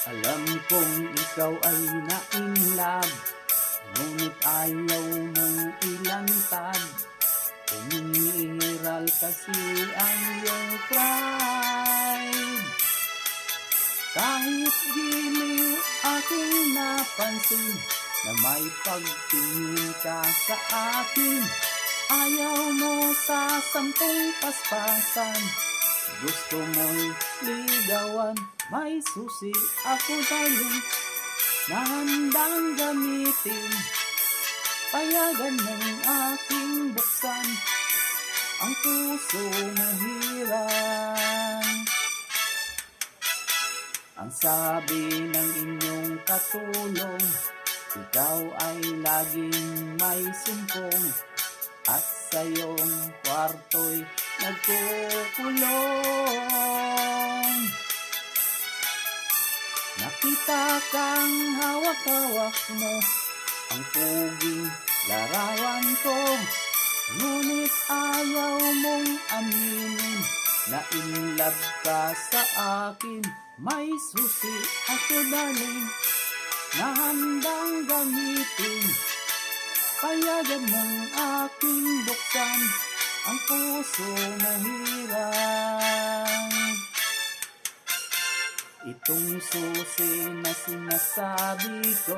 Alam kong ikaw ay na-inlove, ngunit ayaw mong ilantad. Umiiral kasi ang iyong pride. Kahit giliw aking napansin na may pagtingin ka sa akin, ayaw mo sa sampung paspasan, gusto mo'y ligawan. May susi ako darling na handang gamitin, payagan mong aking buksan ang puso mo hirang. Ang sabi ng inyong katulong, ikaw ay laging may sumpong, at sa iyong kwarto'y nagkukulong. Nakita kang hawak-hawak mo ang puging larawan ko, ngunit ayaw mong aminin na in love ka sa akin. May susi ako darling na handang gamitin, payagan mong aking buksan ang puso mo hirang. Itong susi na sinasabi ko,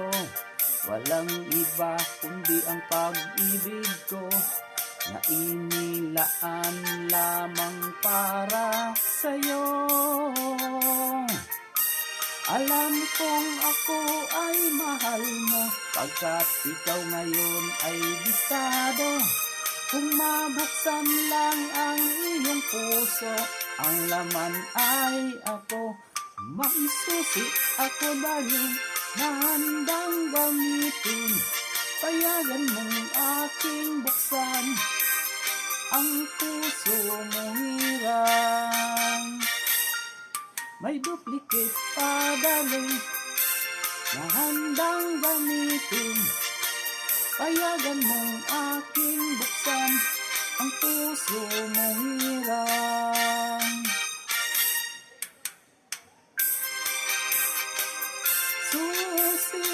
walang iba kundi ang pag-ibig ko, na inilaan lamang para sa'yo. Alam kong ako ay mahal mo, pagkat ikaw ngayon ay bisado. Kung mabuksan lang ang iyong puso, ang laman ay ako. May susi ako darling na handang gamitin, payagan mong aking buksan ang puso mo hirang. May duplicate pa darling na handang gamitin, payagan mong aking buksan ang puso mo hirang. Susi,